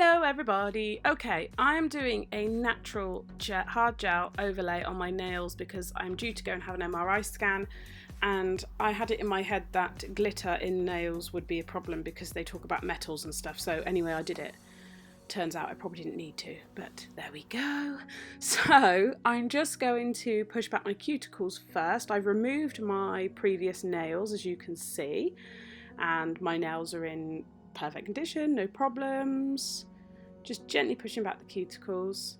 Hello everybody. Okay, I'm doing a natural hard gel overlay on my nails because I'm due to go and have an MRI scan, and I had it in my head that glitter in nails would be a problem because they talk about metals and stuff. So anyway, I did it. Turns out I probably didn't need to, but there we go. So I'm just going to push back my cuticles first. I've removed my previous nails, as you can see, and my nails are in perfect condition, no problems. Just gently pushing back the cuticles.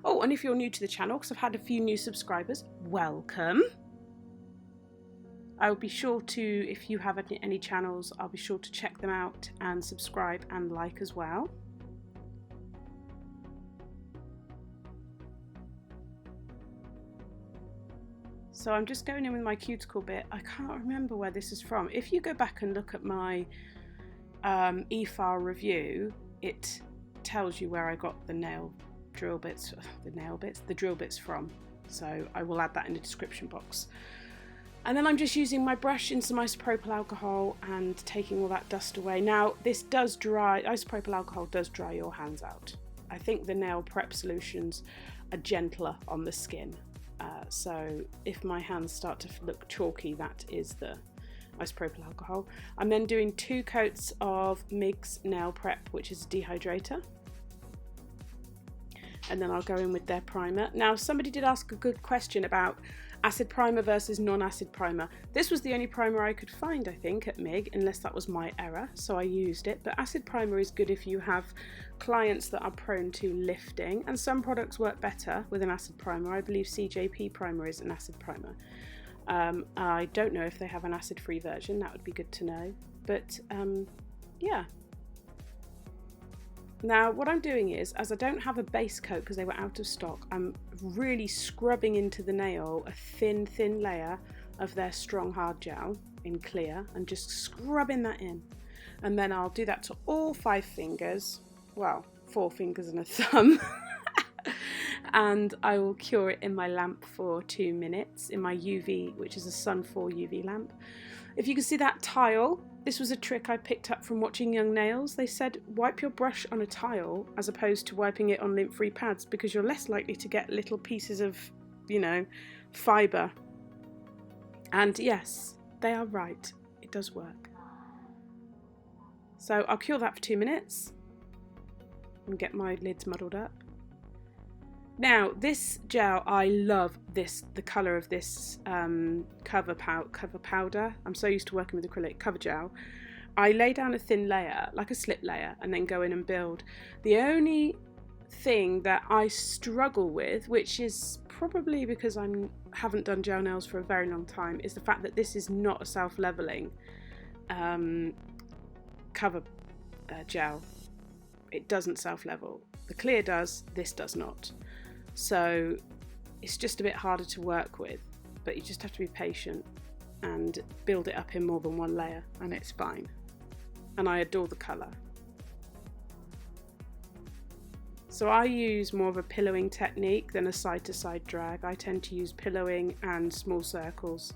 Oh, and if you're new to the channel, because I've had a few new subscribers, welcome. I will be sure to, if you have any channels, I'll be sure to check them out and subscribe and like as well. So I'm just going in with my cuticle bit. I can't remember where this is from. If you go back and look at my e-file review, it tells you where I got the drill bits from. So I will add that in the description box. And then I'm just using my brush in some isopropyl alcohol and taking all that dust away. Now this does dry, isopropyl alcohol does dry your hands out. I think the nail prep solutions are gentler on the skin. So if my hands start to look chalky, that is the isopropyl alcohol. I'm then doing 2 coats of MIG's nail prep, which is a dehydrator. And then I'll go in with their primer. Now somebody did ask a good question about acid primer versus non-acid primer. This was the only primer I could find, I think, at MIG, unless that was my error, so I used it. But acid primer is good if you have clients that are prone to lifting, and some products work better with an acid primer. I believe CJP primer is an acid primer. I don't know if they have an acid-free version. That would be good to know. But yeah. Now what I'm doing is, as I don't have a base coat because they were out of stock, I'm really scrubbing into the nail a thin layer of their strong hard gel in clear, and just scrubbing that in. And then I'll do that to all 5 fingers, well, 4 fingers and a thumb. And I will cure it in my lamp for 2 minutes in my UV, which is a Sun 4 UV lamp. If you can see that tile, this was a trick I picked up from watching Young Nails. They said wipe your brush on a tile as opposed to wiping it on lint-free pads, because you're less likely to get little pieces of, you know, fibre. And yes, they are right. It does work. So I'll cure that for 2 minutes and get my lids muddled up. Now this gel, I love this, the colour of this cover powder. I'm so used to working with acrylic cover gel. I lay down a thin layer, like a slip layer, and then go in and build. The only thing that I struggle with, which is probably because I haven't done gel nails for a very long time, is the fact that this is not a self-leveling cover gel. It doesn't self-level. The clear does, this does not. So it's just a bit harder to work with, but you just have to be patient and build it up in more than one layer, and it's fine. And I adore the colour. So I use more of a pillowing technique than a side-to-side drag. I tend to use pillowing and small circles,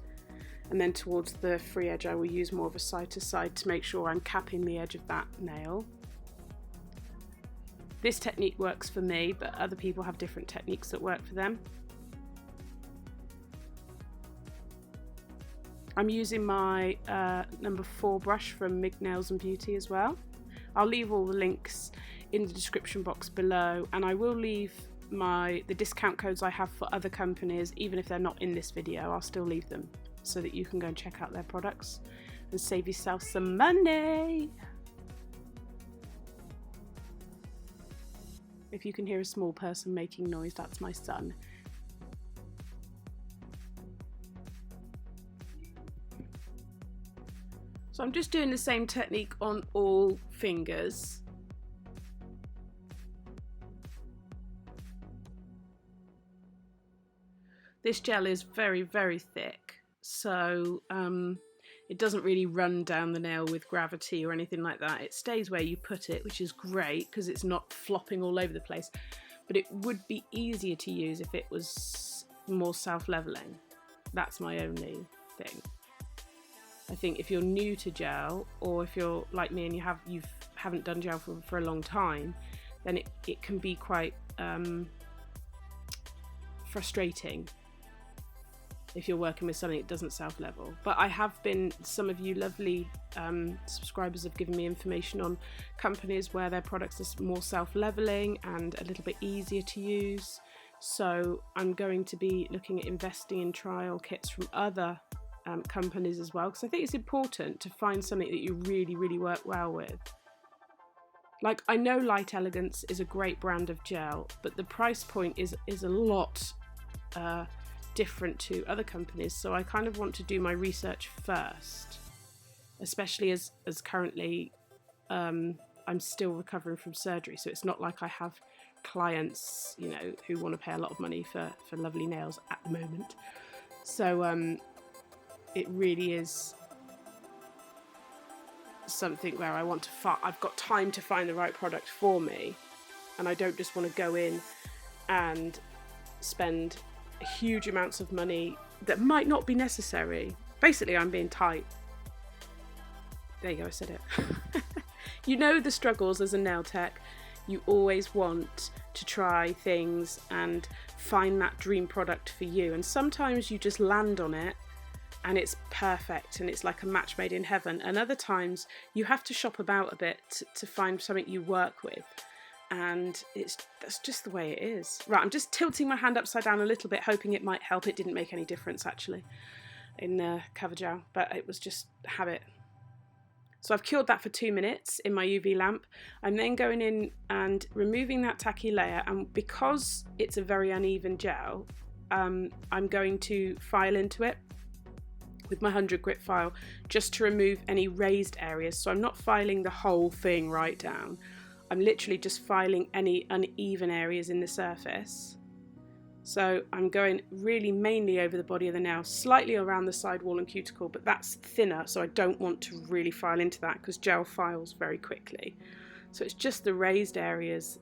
and then towards the free edge I will use more of a side-to-side to make sure I'm capping the edge of that nail. This technique works for me, but other people have different techniques that work for them. I'm using my number 4 brush from MIG Nails and Beauty as well. I'll leave all the links in the description box below, and I will leave the discount codes I have for other companies. Even if they're not in this video, I'll still leave them so that you can go and check out their products and save yourself some money. If you can hear a small person making noise, that's my son. So I'm just doing the same technique on all fingers. This gel is very thick, so it doesn't really run down the nail with gravity or anything like that. It stays where you put it, which is great because it's not flopping all over the place. But it would be easier to use if it was more self-leveling. That's my only thing. I think if you're new to gel, or if you're like me and you haven't done gel for a long time, then it can be quite frustrating if you're working with something that doesn't self-level. But some of you lovely subscribers have given me information on companies where their products are more self-leveling and a little bit easier to use. So I'm going to be looking at investing in trial kits from other companies as well, because I think it's important to find something that you really, really work well with. Like, I know Light Elegance is a great brand of gel, but the price point is a lot different to other companies, so I kind of want to do my research first, especially as currently I'm still recovering from surgery, so it's not like I have clients, you know, who want to pay a lot of money for lovely nails at the moment. So it really is something where I want to I've got time to find the right product for me, and I don't just want to go in and spend huge amounts of money that might not be necessary. Basically, I'm being tight. There you go, I said it. You know the struggles as a nail tech. You always want to try things and find that dream product for you, and sometimes you just land on it and it's perfect and it's like a match made in heaven, and other times you have to shop about a bit to find something you work with, and that's just the way it is. Right, I'm just tilting my hand upside down a little bit, hoping it might help. It didn't make any difference actually in cover gel, but it was just habit. So I've cured that for 2 minutes in my UV lamp. I'm then going in and removing that tacky layer, and because it's a very uneven gel, I'm going to file into it with my 100 grit file just to remove any raised areas. So I'm not filing the whole thing right down. I'm literally just filing any uneven areas in the surface. So I'm going really mainly over the body of the nail, slightly around the sidewall and cuticle, but that's thinner, so I don't want to really file into that because gel files very quickly. So it's just the raised areas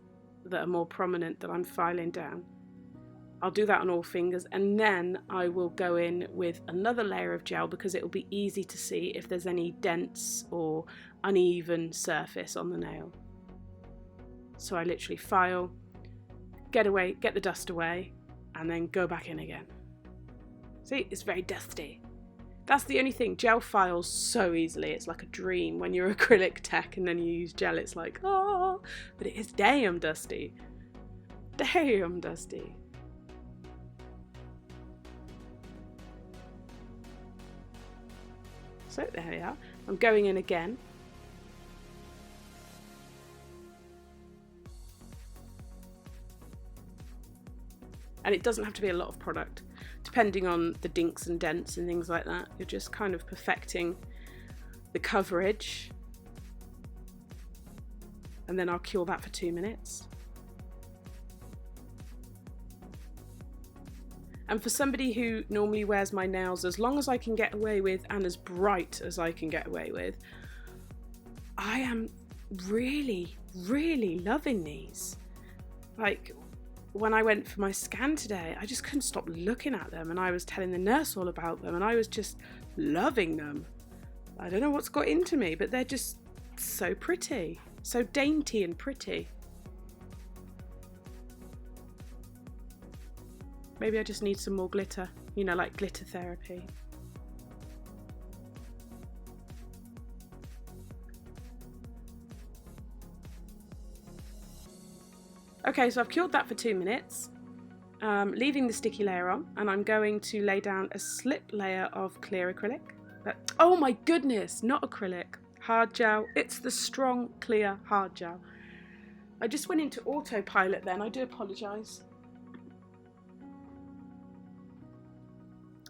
that are more prominent that I'm filing down. I'll do that on all fingers, and then I will go in with another layer of gel because it will be easy to see if there's any dents or uneven surface on the nail. So I literally file, get the dust away, and then go back in again. See, it's very dusty. That's the only thing. Gel files so easily. It's like a dream. When you're acrylic tech and then you use gel, it's like, oh, but it is damn dusty. Damn dusty. So there we are. I'm going in again. And it doesn't have to be a lot of product, depending on the dinks and dents and things like that. You're just kind of perfecting the coverage. And then I'll cure that for 2 minutes. And for somebody who normally wears my nails as long as I can get away with and as bright as I can get away with, I am really, really loving these. Like, when I went for my scan today, I just couldn't stop looking at them, and I was telling the nurse all about them, and I was just loving them. I don't know what's got into me, but they're just so pretty, so dainty and pretty. Maybe I just need some more glitter, you know, like glitter therapy. Okay, so I've cured that for 2 minutes, leaving the sticky layer on, and I'm going to lay down a slip layer of clear acrylic. Oh my goodness, not acrylic, hard gel. It's the strong, clear, hard gel. I just went into autopilot then, I do apologise.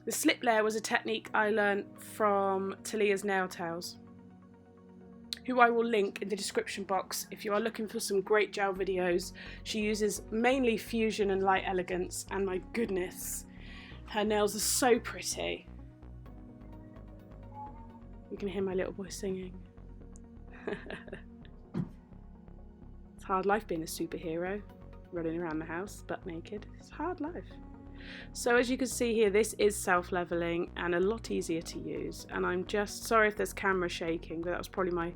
The slip layer was a technique I learned from Talia's Nail Tales, who I will link in the description box if you are looking for some great gel videos. She uses mainly Fusion and Light Elegance, and my goodness, her nails are so pretty. You can hear my little boy singing. It's hard life being a superhero, running around the house butt naked. It's a hard life. So as you can see here, this is self-leveling and a lot easier to use. And I'm just sorry if there's camera shaking, but that was probably my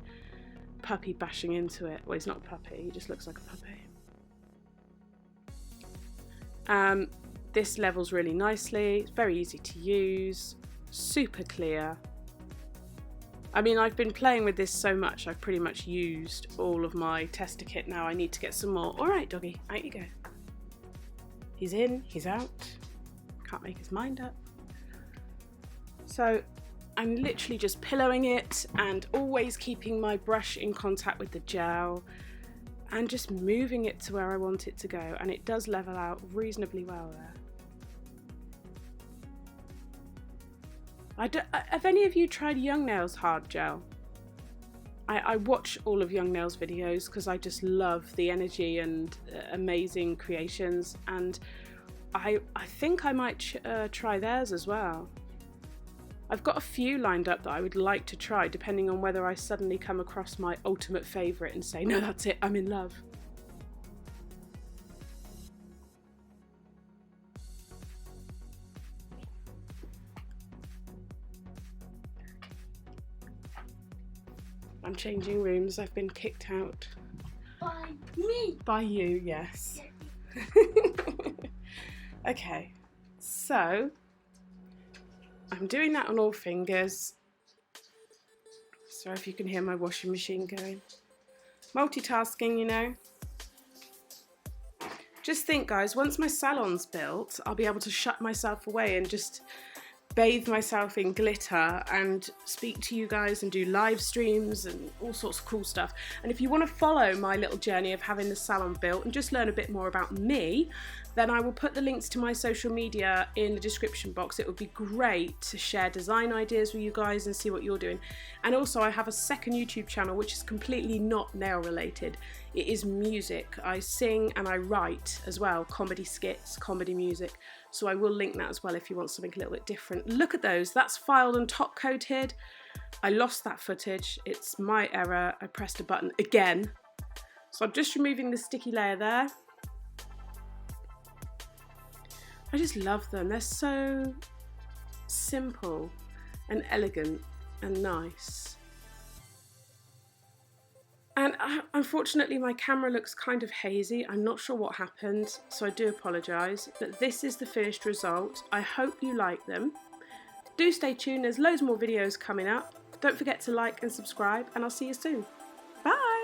puppy bashing into it. Well, he's not a puppy, he just looks like a puppy. This levels really nicely. It's very easy to use, super clear. I mean, I've been playing with this so much, I've pretty much used all of my tester kit now. I need to get some more. All right, doggy, out you go. He's in, he's out. Can't make his mind up. So I'm literally just pillowing it and always keeping my brush in contact with the gel and just moving it to where I want it to go. And it does level out reasonably well there. Have any of you tried Young Nails hard gel? I watch all of Young Nails videos because I just love the energy and amazing creations, and I think I might try theirs as well. I've got a few lined up that I would like to try, depending on whether I suddenly come across my ultimate favourite and say, no, that's it, I'm in love. I'm changing rooms. I've been kicked out. By me. By you, yes. Okay, so I'm doing that on all fingers. Sorry if you can hear my washing machine going. Multitasking, you know. Just think, guys, once my salon's built, I'll be able to shut myself away and just bathe myself in glitter and speak to you guys and do live streams and all sorts of cool stuff. And if you want to follow my little journey of having the salon built and just learn a bit more about me, then I will put the links to my social media in the description box. It would be great to share design ideas with you guys and see what you're doing. And also I have a second YouTube channel which is completely not nail related. It is music. I sing and I write as well, comedy skits, comedy music. So I will link that as well if you want something a little bit different. Look at those, that's filed and top coated. I lost that footage, it's my error. I pressed a button again. So I'm just removing the sticky layer there. I just love them, they're so simple and elegant and nice. And unfortunately my camera looks kind of hazy. I'm not sure what happened, so I do apologise. But this is the finished result. I hope you like them. Do stay tuned, there's loads more videos coming up. Don't forget to like and subscribe, and I'll see you soon. Bye!